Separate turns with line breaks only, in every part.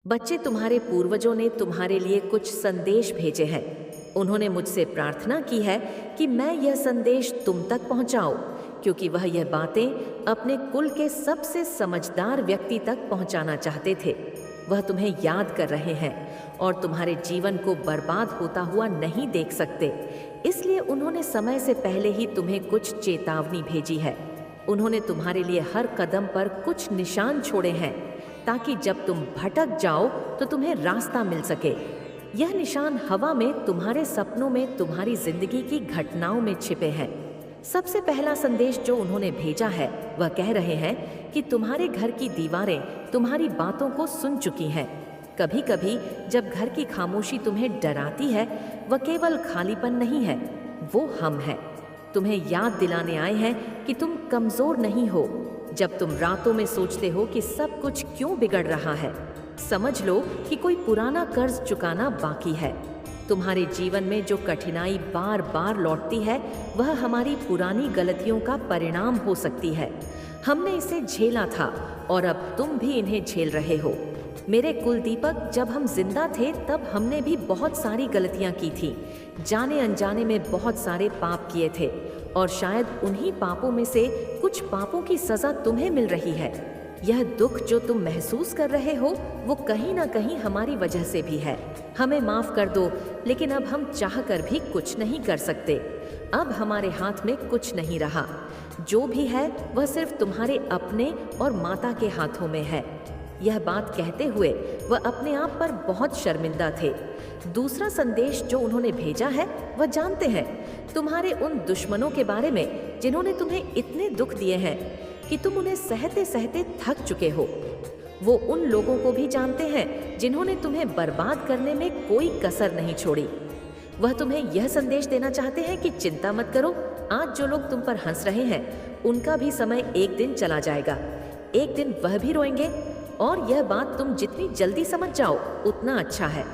बच्चे, तुम्हारे पूर्वजों ने तुम्हारे लिए कुछ संदेश भेजे हैं। उन्होंने मुझसे प्रार्थना की है कि मैं यह संदेश तुम तक पहुंचाऊं, क्योंकि वह यह बातें अपने कुल के सबसे समझदार व्यक्ति तक पहुंचाना चाहते थे। वह तुम्हें याद कर रहे हैं और तुम्हारे जीवन को बर्बाद होता हुआ नहीं देख सकते, इसलिए उन्होंने समय से पहले ही तुम्हें कुछ चेतावनी भेजी है। उन्होंने तुम्हारे लिए हर कदम पर कुछ निशान छोड़े हैं, ताकि जब तुम भटक जाओ तो तुम्हें रास्ता मिल सके। यह निशान हवा में, तुम्हारे सपनों में, तुम्हारी जिंदगी की घटनाओं में छिपे हैं। सबसे पहला संदेश जो उन्होंने भेजा है वह कह रहे हैं कि तुम्हारे घर की दीवारें तुम्हारी बातों को सुन चुकी हैं। कभी कभी जब घर की खामोशी तुम्हें डराती है, वह केवल खालीपन नहीं है, वो हम है। तुम्हें याद दिलाने आए हैं कि तुम कमजोर नहीं हो। जब तुम रातों में सोचते हो कि सब कुछ क्यों बिगड़ रहा है, समझ लो कि कोई पुराना कर्ज चुकाना बाकी है। तुम्हारे जीवन में जो कठिनाई बार बार लौटती है, वह हमारी पुरानी गलतियों का परिणाम हो सकती है। हमने इसे झेला था और अब तुम भी इन्हें झेल रहे हो। मेरे कुलदीपक, जब हम जिंदा थे तब हमने भी बहुत सारी गलतियां की थी। जाने अनजाने में बहुत सारे पाप किए थे और शायद उन्हीं पापों में से कुछ पापों की सजा तुम्हें मिल रही है। यह दुख जो तुम महसूस कर रहे हो, वो कहीं ना कहीं हमारी वजह से भी है। हमें माफ कर दो, लेकिन अब हम चाहकर भी कुछ नहीं कर सकते। अब हमारे हाथ में कुछ नहीं रहा। जो भी है वह सिर्फ तुम्हारे अपने और माता के हाथों में है। यह बात कहते हुए वह अपने आप पर बहुत शर्मिंदा थे। दूसरा संदेश जो उन्होंने भेजा है, वह जानते हैं तुम्हारे उन दुश्मनों के बारे में जिन्होंने तुम्हें इतने दुख दिए हैं कि तुम उन्हें सहते सहते थक चुके हो। वो उन लोगों को भी जानते हैं जिन्होंने तुम्हें बर्बाद करने में कोई कसर नहीं छोड़ी। वह तुम्हें यह संदेश देना चाहते हैं कि चिंता मत करो, आज जो लोग तुम पर हंस रहे हैं उनका भी समय एक दिन चला जाएगा। एक दिन वह भी रोएंगे, और यह बात तुम जितनी जल्दी समझ जाओ उतना अच्छा है।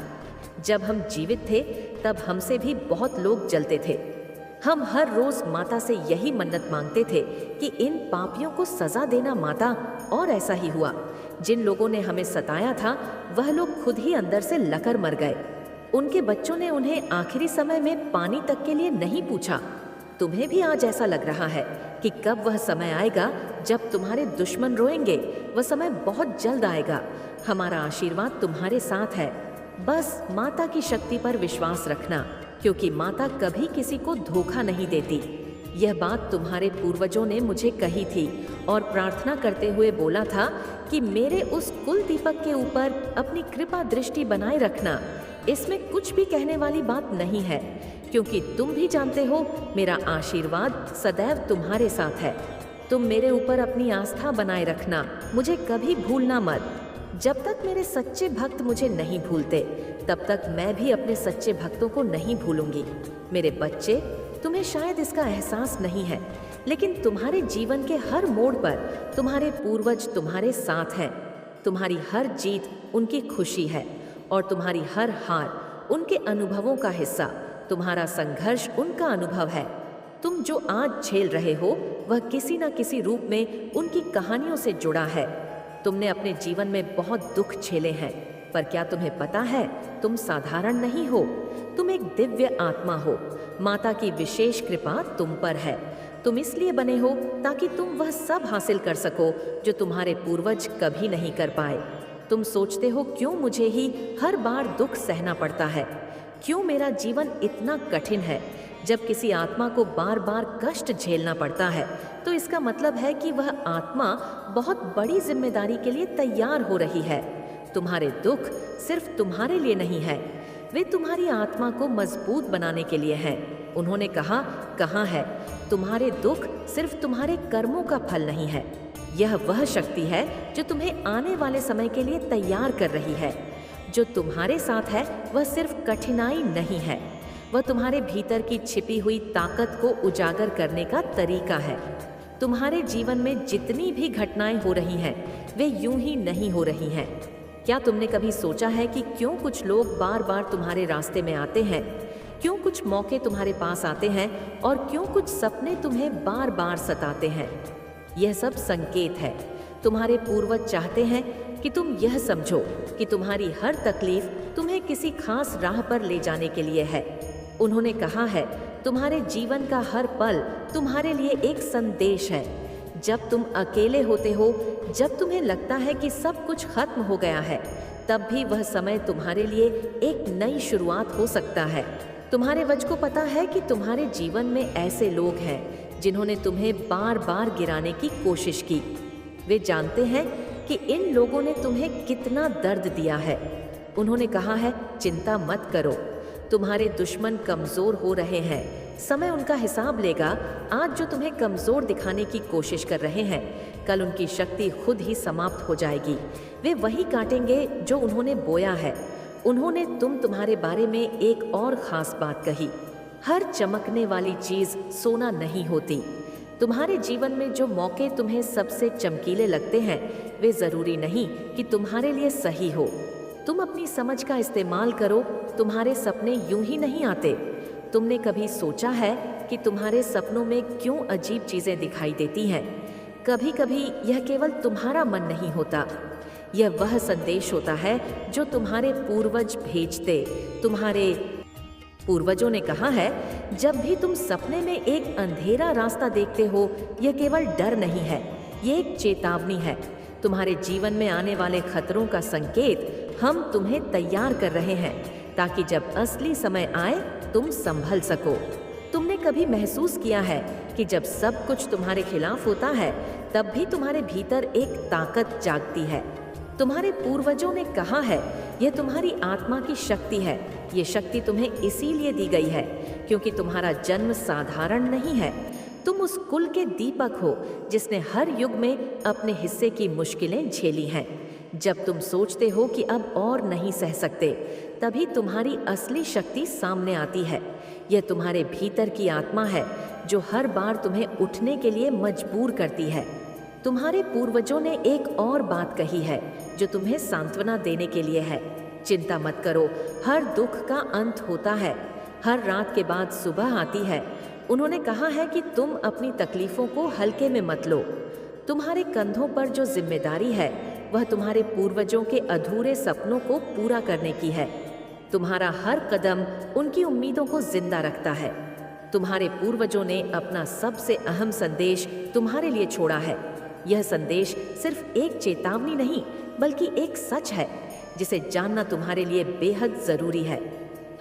जब हम जीवित थे तब हमसे भी बहुत लोग जलते थे। हम हर रोज माता से यही मन्नत मांगते थे कि इन पापियों को सजा देना माता, और ऐसा ही हुआ। जिन लोगों ने हमें सताया था वह लोग खुद ही अंदर से लकर मर गए। उनके बच्चों ने उन्हें आखिरी समय में पानी तक के लिए नहीं पूछा। तुम्हें भी आज ऐसा लग रहा है कि कब वह समय आएगा जब तुम्हारे दुश्मन रोएंगे। वह समय बहुत जल्द आएगा। हमारा आशीर्वाद तुम्हारे साथ है। बस माता की शक्ति पर विश्वास रखना, क्योंकि माता कभी किसी को धोखा नहीं देती। यह बात तुम्हारे पूर्वजों ने मुझे कही थी और प्रार्थना करते हुए बोला था कि मेरे उस कुल दीपक के ऊपर अपनी कृपा दृष्टि बनाए रखना। इसमें कुछ भी कहने वाली बात नहीं है, क्योंकि तुम भी जानते हो मेरा आशीर्वाद सदैव तुम्हारे साथ है। तुम मेरे ऊपर अपनी आस्था बनाए रखना, मुझे कभी भूलना मत। जब तक मेरे सच्चे भक्त मुझे नहीं भूलते, तब तक मैं भी अपने सच्चे भक्तों को नहीं भूलूंगी। मेरे बच्चे, तुम्हें शायद इसका एहसास नहीं है, लेकिन तुम्हारे जीवन के हर मोड़ पर तुम्हारे पूर्वज तुम्हारे साथ हैं। तुम्हारी हर जीत उनकी खुशी है और तुम्हारी हर हार उनके अनुभवों का हिस्सा। तुम्हारा संघर्ष उनका अनुभव है। तुम जो आज झेल रहे हो वह किसी न किसी रूप में उनकी कहानियों से जुड़ा है। तुमने अपने जीवन में बहुत दुख झेले हैं, पर क्या तुम्हें पता है तुम साधारण नहीं हो। तुम एक दिव्य आत्मा हो। माता की विशेष कृपा तुम पर है। तुम इसलिए बने हो ताकि तुम वह सब हासिल कर सको जो तुम्हारे पूर्वज कभी नहीं कर पाए। तुम सोचते हो क्यों मुझे ही हर बार दुख सहना पड़ता है, क्यों मेरा जीवन इतना कठिन है। जब किसी आत्मा को बार बार कष्ट झेलना पड़ता है तो इसका मतलब है कि वह आत्मा बहुत बड़ी जिम्मेदारी के लिए तैयार हो रही है। तुम्हारे दुख सिर्फ तुम्हारे लिए नहीं है, वे तुम्हारी आत्मा को मजबूत बनाने के लिए हैं। उन्होंने कहा, कहाँ है, तुम्हारे दुख सिर्फ तुम्हारे कर्मों का फल नहीं है। यह वह शक्ति है जो तुम्हें आने वाले समय के लिए तैयार कर रही है। जो तुम्हारे साथ है वह सिर्फ कठिनाई नहीं है, वह तुम्हारे भीतर की छिपी हुई ताकत को उजागर करने का तरीका है। तुम्हारे जीवन में जितनी भी घटनाएं हो रही हैं, वे यूं ही नहीं हो रही हैं। क्या तुमने कभी सोचा है कि क्यों कुछ लोग बार बार तुम्हारे रास्ते में आते हैं, क्यों कुछ मौके तुम्हारे पास आते हैं और क्यों कुछ सपने तुम्हें बार बार सताते हैं? यह सब संकेत है। तुम्हारे पूर्वज चाहते हैं कि तुम यह समझो कि तुम्हारी हर तकलीफ तुम्हें किसी खास राह पर ले जाने के लिए है। उन्होंने कहा है, तुम्हारे जीवन का हर पल तुम्हारे लिए एक संदेश है। जब तुम अकेले होते हो, जब तुम्हें लगता है कि सब कुछ खत्म हो गया है, तब भी वह समय तुम्हारे लिए एक नई शुरुआत हो सकता है। तुम्हारे वज को पता है कि तुम्हारे जीवन में ऐसे लोग हैं जिन्होंने तुम्हें बार बार गिराने की कोशिश की। वे जानते हैं कि इन लोगों ने तुम्हें कितना दर्द दिया है। उन्होंने कहा है, चिंता मत करो, तुम्हारे दुश्मन कमजोर हो रहे हैं। समय उनका हिसाब लेगा। आज जो तुम्हें कमजोर दिखाने की कोशिश कर रहे हैं, कल उनकी शक्ति खुद ही समाप्त हो जाएगी। वे वही काटेंगे जो उन्होंने बोया है। उन्होंने तुम्हारे बारे में एक और खास बात कही, हर चमकने वाली चीज सोना नहीं होती। तुम्हारे जीवन में जो मौके तुम्हें सबसे चमकीले लगते हैं, वे जरूरी नहीं कि तुम्हारे लिए सही हो। तुम अपनी समझ का इस्तेमाल करो, तुम्हारे सपने यूं ही नहीं आते। तुमने कभी सोचा है कि तुम्हारे सपनों में क्यों अजीब चीजें दिखाई देती हैं? कभी कभी यह केवल तुम्हारा मन नहीं होता, यह वह संदेश होता है जो तुम्हारे पूर्वज भेजते। तुम्हारे पूर्वजों ने कहा है, जब भी तुम सपने में एक अंधेरा रास्ता देखते हो, यह केवल डर नहीं है, ये एक चेतावनी है। तुम्हारे जीवन में आने वाले खतरों का संकेत हम तुम्हें तैयार कर रहे हैं, ताकि जब असली समय आए तुम संभल सको। तुमने कभी महसूस किया है कि जब सब कुछ तुम्हारे खिलाफ होता है, तब भी तुम्हारे भीतर एक ताकत जागती है। तुम्हारे पूर्वजों ने कहा है, यह तुम्हारी आत्मा की शक्ति है। ये शक्ति तुम्हें इसीलिए दी गई है क्योंकि तुम्हारा जन्म साधारण नहीं है। तुम उस कुल के दीपक हो जिसने हर युग में अपने हिस्से की मुश्किलें झेली हैं। जब तुम सोचते हो कि अब और नहीं सह सकते, तभी तुम्हारी असली शक्ति सामने आती है। यह तुम्हारे भीतर की आत्मा है जो हर बार तुम्हें उठने के लिए मजबूर करती है। तुम्हारे पूर्वजों ने एक और बात कही है जो तुम्हें सांत्वना देने के लिए है। चिंता मत करो, हर दुख का अंत होता है, हर रात के बाद सुबह आती है। उन्होंने कहा है कि तुम अपनी तकलीफों को हल्के में मत लो। तुम्हारे कंधों पर जो जिम्मेदारी है, वह तुम्हारे पूर्वजों के अधूरे सपनों को पूरा करने की है। तुम्हारा हर कदम उनकी उम्मीदों को जिंदा रखता है। तुम्हारे पूर्वजों ने अपना सबसे अहम संदेश तुम्हारे लिए छोड़ा है। यह संदेश सिर्फ एक चेतावनी नहीं, बल्कि एक सच है जिसे जानना तुम्हारे लिए बेहद जरूरी है।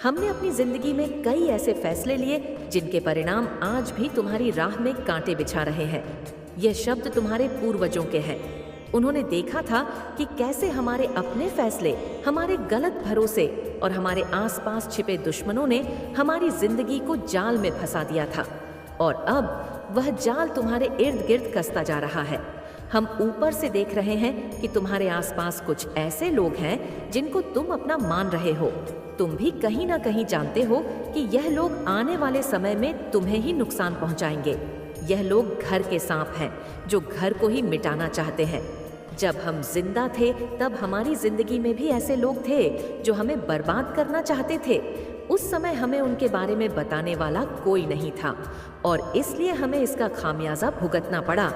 हमने अपनी जिंदगी में कई ऐसे फैसले लिए जिनके परिणाम आज भी तुम्हारी राह में कांटे बिछा रहे हैं। यह शब्द तुम्हारे पूर्वजों के हैं। उन्होंने देखा था कि कैसे हमारे अपने फैसले, हमारे गलत भरोसे और हमारे आसपास छिपे दुश्मनों ने हमारी जिंदगी को जाल में फंसा दिया था, और अब वह जाल तुम्हारे इर्द गिर्द कसता जा रहा है। हम ऊपर से देख रहे हैं कि तुम्हारे आसपास कुछ ऐसे लोग हैं जिनको तुम अपना मान रहे हो। तुम भी कहीं ना कहीं जानते हो कि यह लोग आने वाले समय में तुम्हें ही नुकसान पहुंचाएंगे। यह लोग घर के सांप हैं जो घर को ही मिटाना चाहते हैं। जब हम जिंदा थे, तब हमारी जिंदगी में भी ऐसे लोग थे जो हमें बर्बाद करना चाहते थे। उस समय हमें उनके बारे में बताने वाला कोई नहीं था और इसलिए हमें इसका खामियाजा भुगतना पड़ा।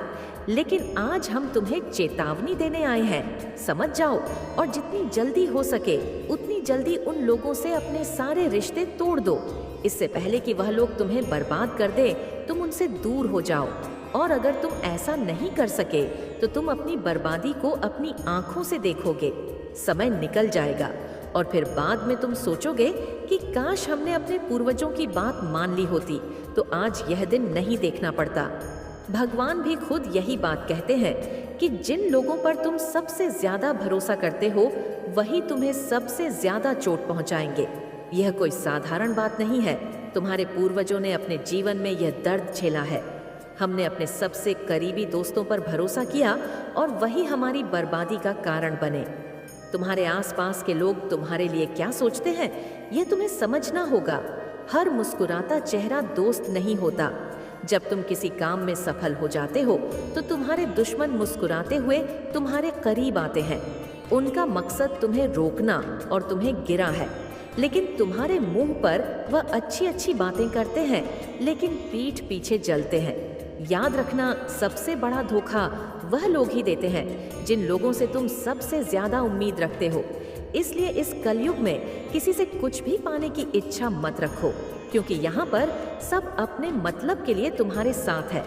लेकिन आज हम तुम्हें चेतावनी देने आए हैं। समझ जाओ और जितनी जल्दी हो सके उतनी जल्दी उन लोगों से अपने सारे रिश्ते तोड़ दो। इससे पहले कि वह लोग तुम्हें बर्बाद कर दे, तुम उनसे दूर हो जाओ। और अगर तुम ऐसा नहीं कर सके तो तुम अपनी बर्बादी को अपनी आंखों से देखोगे। समय निकल जाएगा और फिर बाद में तुम सोचोगे कि काश हमने अपने पूर्वजों की बात मान ली होती तो आज यह दिन नहीं देखना पड़ता। भगवान भी खुद यही बात कहते हैं कि जिन लोगों पर तुम सबसे ज्यादा भरोसा करते हो, वही तुम्हें सबसे ज्यादा चोट पहुंचाएंगे। यह कोई साधारण बात नहीं है। तुम्हारे पूर्वजों ने अपने जीवन में यह दर्द झेला है। हमने अपने सबसे करीबी दोस्तों पर भरोसा किया और वही हमारी बर्बादी का कारण बने। तुम्हारे आसपास के लोग तुम्हारे लिए क्या सोचते हैं, यह तुम्हें समझना होगा। हर मुस्कुराता चेहरा दोस्त नहीं होता। जब तुम किसी काम में सफल हो जाते हो तो तुम्हारे दुश्मन मुस्कुराते हुए तुम्हारे करीब आते हैं। उनका मकसद तुम्हें रोकना और तुम्हें गिरा है, लेकिन तुम्हारे मुंह पर वह अच्छी अच्छी बातें करते हैं, लेकिन पीठ पीछे जलते हैं। याद रखना, सबसे बड़ा धोखा वह लोग ही देते हैं जिन लोगों से तुम सबसे ज्यादा उम्मीद रखते हो। इसलिए इस कलयुग में किसी से कुछ भी पाने की इच्छा मत रखो, क्योंकि यहाँ पर सब अपने मतलब के लिए तुम्हारे साथ है।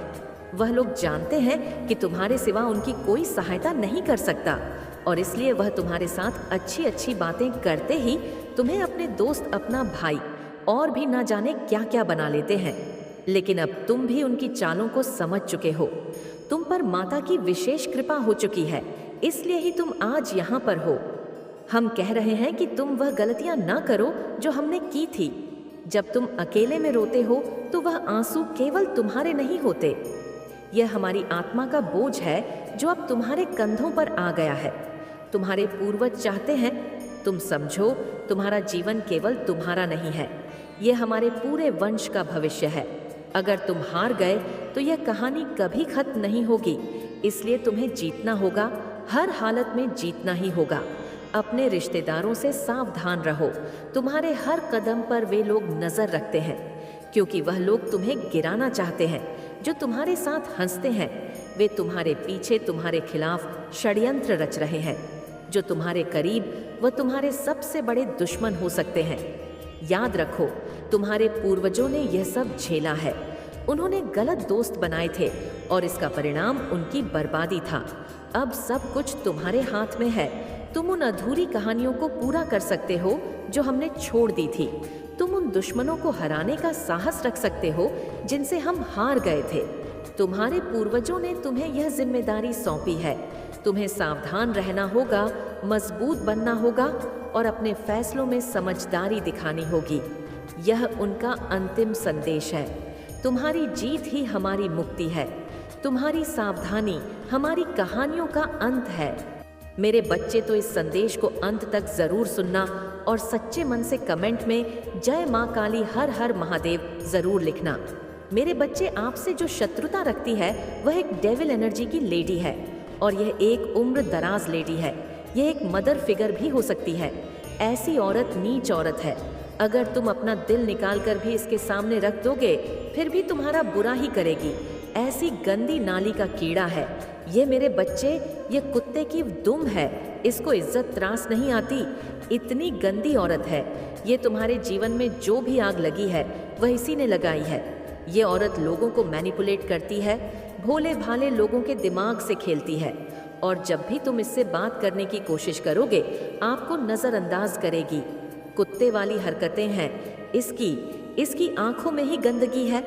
वह लोग जानते हैं कि तुम्हारे सिवा उनकी कोई सहायता नहीं कर सकता, और इसलिए वह तुम्हारे साथ अच्छी अच्छी बातें करते ही तुम्हें अपने दोस्त, अपना भाई और भी ना जाने क्या क्या बना लेते हैं। लेकिन अब तुम भी उनकी चालों को समझ चुके हो। तुम पर माता की विशेष कृपा हो चुकी है, इसलिए ही तुम आज यहाँ पर हो। हम कह रहे हैं कि तुम वह गलतियां ना करो जो हमने की थी। जब तुम अकेले में रोते हो तो वह आंसू केवल तुम्हारे नहीं होते, यह हमारी आत्मा का बोझ है जो अब तुम्हारे कंधों पर आ गया है। तुम्हारे पूर्वज चाहते हैं तुम समझो, तुम्हारा जीवन केवल तुम्हारा नहीं है, यह हमारे पूरे वंश का भविष्य है। अगर तुम हार गए तो यह कहानी कभी खत्म नहीं होगी, इसलिए तुम्हें जीतना होगा, हर हालत में जीतना ही होगा। अपने रिश्तेदारों से सावधान रहो, तुम्हारे हर कदम पर वे लोग नजर रखते हैं, क्योंकि वह लोग तुम्हें गिराना चाहते हैं। जो तुम्हारे साथ हंसते हैं वे तुम्हारे पीछे तुम्हारे खिलाफ षड्यंत्र रच रहे हैं। जो तुम्हारे करीब वह तुम्हारे सबसे बड़े दुश्मन हो सकते हैं। याद रखो, तुम्हारे पूर्वजों ने यह सब झेला है। उन्होंने गलत दोस्त बनाए थे और इसका परिणाम उनकी बर्बादी था। अब सब कुछ तुम्हारे हाथ में है। तुम उन अधूरी कहानियों को पूरा कर सकते हो जो हमने छोड़ दी थी। तुम उन दुश्मनों को हराने का साहस रख सकते हो जिनसे हम हार गए थे। तुम्हारे पूर्वजों ने तुम्हें यह जिम्मेदारी सौंपी है। तुम्हें सावधान रहना होगा, मजबूत बनना होगा और अपने फैसलों में समझदारी दिखानी होगी। यह उनका अंतिम संदेश है। तुम्हारी जीत ही हमारी मुक्ति है। तुम्हारी सावधानी हमारी कहानियों का अंत है। मेरे बच्चे, तो इस संदेश को अंत तक जरूर सुनना और सच्चे मन से कमेंट में जय माँ काली, हर हर महादेव जरूर लिखना। मेरे बच्चे, आपसे जो शत्रुता रखती है वह एक डेविल एनर्जी की लेडी है, और यह एक उम्र दराज लेडी है। यह एक मदर फिगर भी हो सकती है। ऐसी औरत नीच औरत है। अगर तुम अपना दिल निकाल कर भी इसके सामने रख दोगे फिर भी तुम्हारा बुरा ही करेगी। ऐसी गंदी नाली का कीड़ा है ये मेरे बच्चे। ये कुत्ते की दुम है, इसको इज्जत त्रास नहीं आती। इतनी गंदी औरत है। ये तुम्हारे जीवन में जो भी आग लगी है वह इसी ने लगाई है। ये औरत लोगों को मैनिपुलेट करती है, भोले भाले लोगों के दिमाग से खेलती है, और जब भी तुम इससे बात करने की कोशिश करोगे आपको नज़रअंदाज करेगी। कुत्ते वाली हरकतें हैं इसकी आंखों में ही गंदगी है।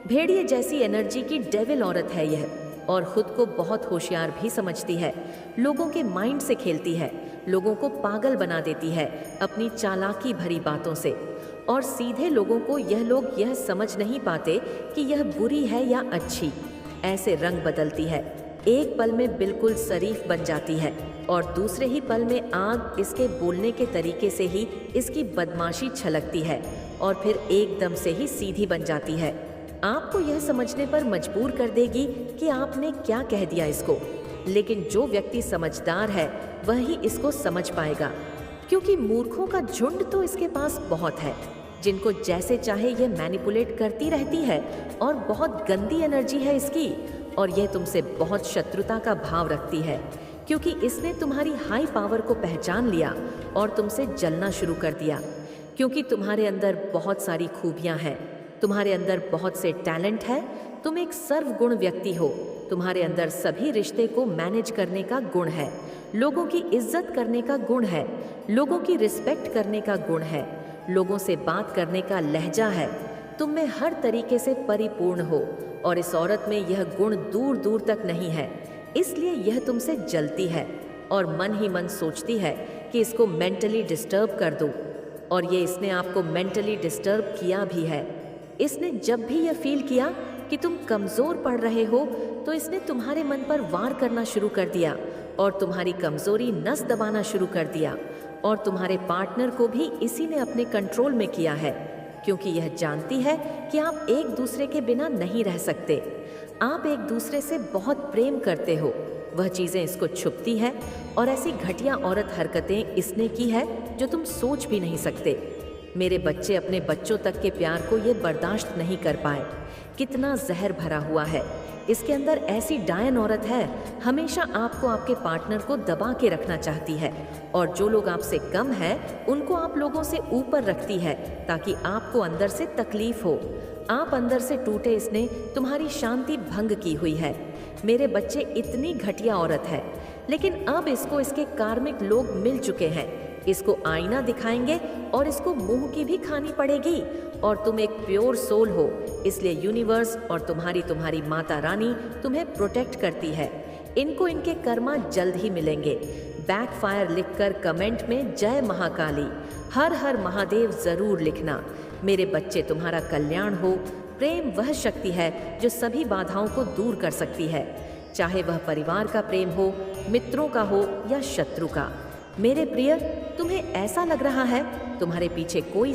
भेड़िए जैसी एनर्जी की डेविल औरत है यह, और खुद को बहुत होशियार भी समझती है। लोगों के माइंड से खेलती है, लोगों को पागल बना देती है अपनी चालाकी भरी बातों से, और सीधे लोगों को यह लोग यह समझ नहीं पाते कि यह बुरी है या अच्छी। ऐसे रंग बदलती है, एक पल में बिल्कुल शरीफ बन जाती है और दूसरे ही पल में आग इसके बोलने के तरीके से ही इसकी बदमाशी छलकती है और फिर एकदम से ही सीधी बन जाती है। आपको यह समझने पर मजबूर कर देगी कि आपने क्या कह दिया इसको। लेकिन जो व्यक्ति समझदार है वही इसको समझ पाएगा, क्योंकि मूर्खों का झुंड तो इसके पास बहुत है, जिनको जैसे चाहे यह मैनिपुलेट करती रहती है। और बहुत गंदी एनर्जी है इसकी, और यह तुमसे बहुत शत्रुता का भाव रखती है, क्योंकि इसने तुम्हारी हाई पावर को पहचान लिया और तुमसे जलना शुरू कर दिया। क्योंकि तुम्हारे अंदर बहुत सारी खूबियां हैं, तुम्हारे अंदर बहुत से टैलेंट है, तुम एक सर्वगुण व्यक्ति हो। तुम्हारे अंदर सभी रिश्ते को मैनेज करने का गुण है, लोगों की इज्जत करने का गुण है, लोगों की रिस्पेक्ट करने का गुण है, लोगों से बात करने का लहजा है। तुम में हर तरीके से परिपूर्ण हो, और इस औरत में यह गुण दूर दूर तक नहीं है। इसलिए यह तुमसे जलती है और मन ही मन सोचती है कि इसको मेंटली डिस्टर्ब कर दो, और ये इसने आपको मेंटली डिस्टर्ब किया भी है। इसने जब भी यह फील किया कि तुम कमज़ोर पड़ रहे हो तो इसने तुम्हारे मन पर वार करना शुरू कर दिया और तुम्हारी कमज़ोरी नस दबाना शुरू कर दिया। और तुम्हारे पार्टनर को भी इसी ने अपने कंट्रोल में किया है, क्योंकि यह जानती है कि आप एक दूसरे के बिना नहीं रह सकते। आप एक दूसरे से बहुत प्रेम करते हो। वह चीज़ें इसको छुपती है, और ऐसी घटिया औरत हरकतें इसने की है जो तुम सोच भी नहीं सकते। मेरे बच्चे अपने बच्चों तक के प्यार को ये बर्दाश्त नहीं कर पाए। कितना जहर भरा हुआ है, इसके अंदर ऐसी डायन औरत है, हमेशा आपको आपके पार्टनर को दबा के रखना चाहती है और जो लोग आपसे कम है उनको आप लोगों से ऊपर रखती है ताकि आपको अंदर से तकलीफ हो। आप अंदर से टूटे, इसने तुम्हारी शांति भंग की हुई है। मेरे बच्चे, इतनी घटिया औरत है, लेकिन अब इसको इसके कार्मिक लोग मिल चुके हैं। इसको आईना दिखाएंगे और इसको मुंह की भी खानी पड़ेगी। और तुम एक प्योर सोल हो, इसलिए यूनिवर्स और तुम्हारी माता रानी तुम्हें प्रोटेक्ट करती है। इनको इनके कर्मा जल्द ही मिलेंगे। बैकफायर लिखकर कमेंट में जय महाकाली, हर हर महादेव जरूर लिखना। मेरे बच्चे, तुम्हारा कल्याण हो। प्रेम वह शक्ति है जो सभी बाधाओं को दूर कर सकती है, चाहे वह परिवार का प्रेम हो, मित्रों का हो या शत्रु का। मेरे प्रिय, तुम्हें ऐसा लग रहा है तुम्हारे पीछे कोई